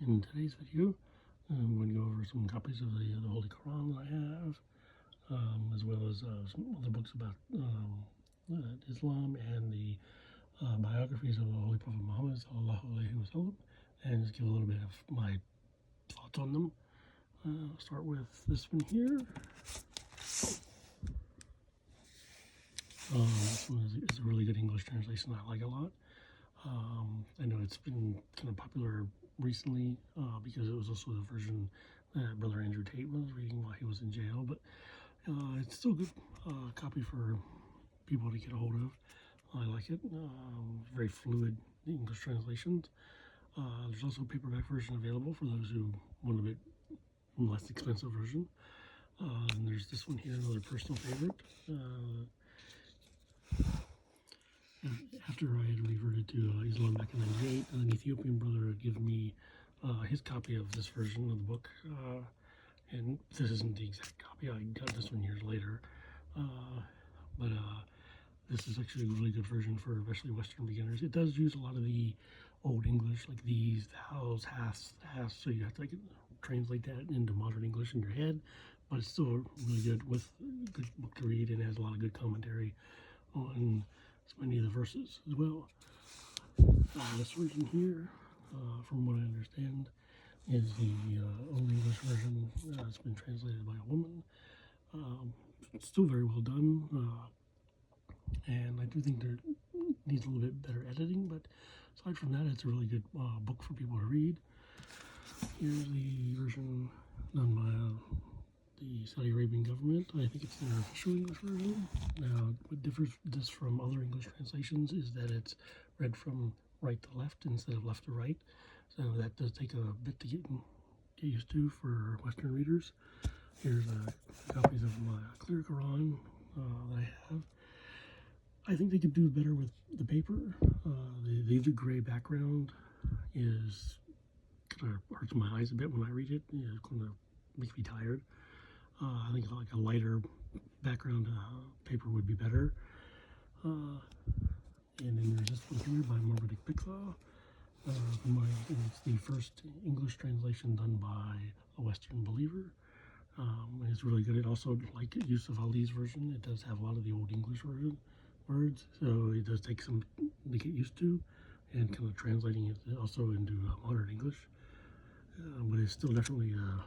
In today's video, I'm going to go over some copies of the Holy Quran that I have, as well as some other books about Islam and the biographies of the Holy Prophet Muhammad sallallahu alaihi wasallam, and just give a little bit of my thoughts on them. I'll start with this one here. This one is a really good English translation. I like a lot. I know it's been kind of popular recently because it was also the version that Brother Andrew Tate was reading while he was in jail, but it's still a good copy for people to get a hold of. I like it. Very fluid English translations. There's also a paperback version available for those who want a bit less expensive version. And there's this one here, another personal favorite. After I had reverted to Islam back in '98, an Ethiopian brother had given me his copy of this version of the book, and this isn't the exact copy. I got this one years later, but this is actually a really good version for especially Western beginners. It does use a lot of the old English, like these, the hows, has, so you have to translate that into modern English in your head, but it's still really good with a good book to read, and it has a lot of good commentary on many of the verses as well. This version here, from what I understand, is the only English version that's been translated by a woman. It's still very well done, and I do think there needs a little bit better editing, but aside from that, it's a really good book for people to read. Here's the version done by the Saudi Arabian government. I think it's their official English version. Now, what differs this from other English translations is that it's read from right to left instead of left to right. So that does take a bit to get used to for Western readers. Here's copies of my clear Quran that I have. I think they could do better with the paper. The gray background is kind of hurts my eyes a bit when I read it. It kind of makes me tired. I think like a lighter background paper would be better. And then there's this one here by Morbid Pixar. It's the first English translation done by a Western believer. And it's really good. It also, like use of Ali's version, it does have a lot of the old English version words, so it does take some to get used to, and kind of translating it also into modern English. But it's still definitely a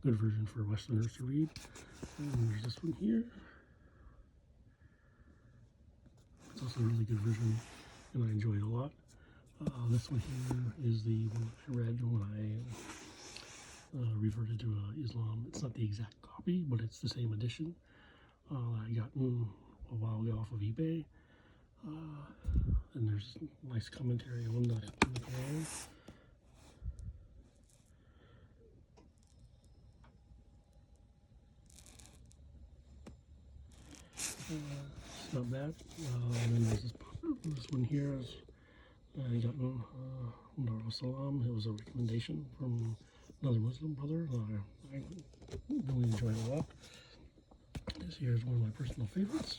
good version for Westerners to read. And there's this one here. It's also a really good version, and I enjoy it a lot. This one here is the one I read when I reverted to Islam. It's not the exact copy, but it's the same edition I got a while ago off of eBay. And there's nice commentary on the Quran. It's not bad. And then there's this one here. I got Salam. It was a recommendation from another Muslim brother. I really enjoyed it a lot. This here is one of my personal favorites.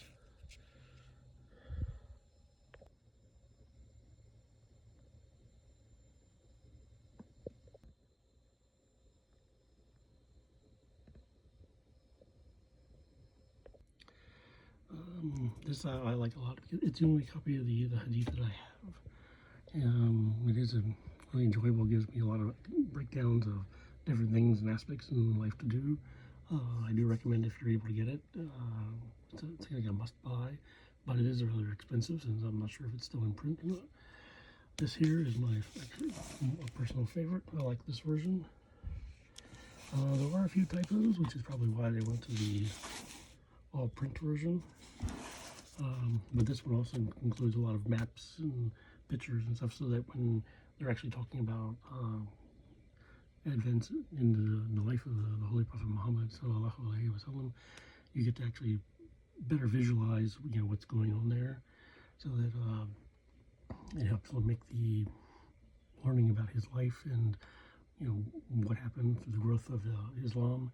This I like a lot because it's the only copy of the hadith that I have. It is a really enjoyable. Gives me a lot of breakdowns of different things and aspects in life to do. I do recommend if you're able to get it. It's like a must buy, but it is rather expensive since I'm not sure if it's still in print or not. This here is my personal favorite. I like this version. There are a few typos, which is probably why they went to the all print version. But this one also includes a lot of maps and pictures and stuff, so that when they're actually talking about events in the life of the Holy Prophet Muhammad sallallahu alaihi wasallam, you get to actually better visualize what's going on there, so that it helps make the learning about his life and what happened through the growth of Islam.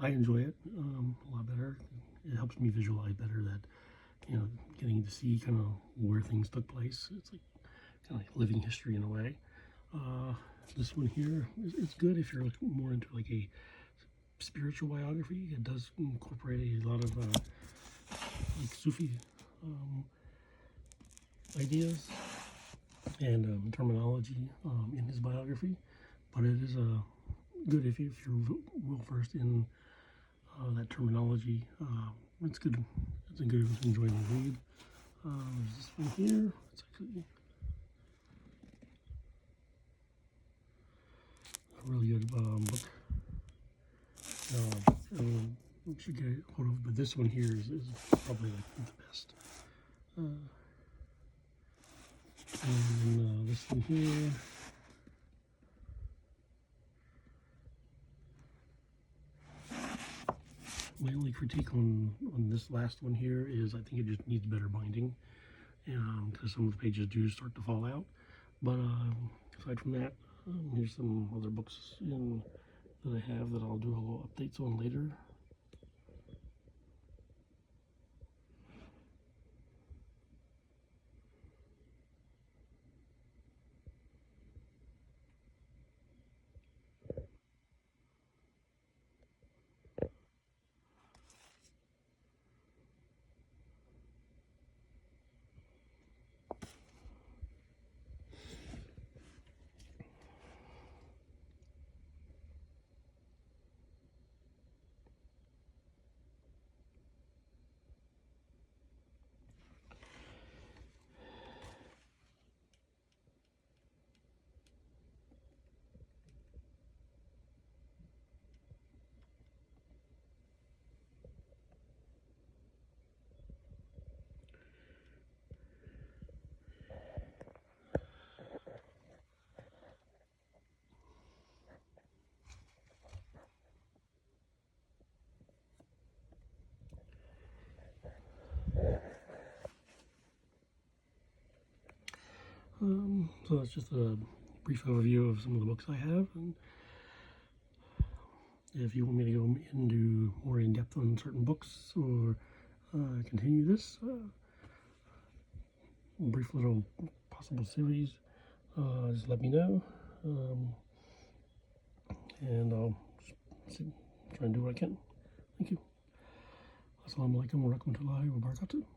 I enjoy it a lot better. It helps me visualize better that getting to see kind of where things took place. It's like kind of like living history in a way. This one here is good if you're looking more into like a spiritual biography. It does incorporate a lot of like Sufi ideas and terminology in his biography, but it is good if you're well versed in that terminology. It's good. It's a good, enjoyable read. There's this one here. It's actually a really good book. Everyone should get a hold of it, but this one here is probably like the best. And then this one here. My only critique on this last one here is I think it just needs better binding, because some of the pages do start to fall out. But aside from that, here's some other books that I have that I'll do a little updates on later. So that's just a brief overview of some of the books I have. And if you want me to go into more in depth on certain books or continue this brief little possible series, just let me know. And I'll try and do what I can. Thank you. Assalamu alaikum wa rahmatullahi wa barakatuh.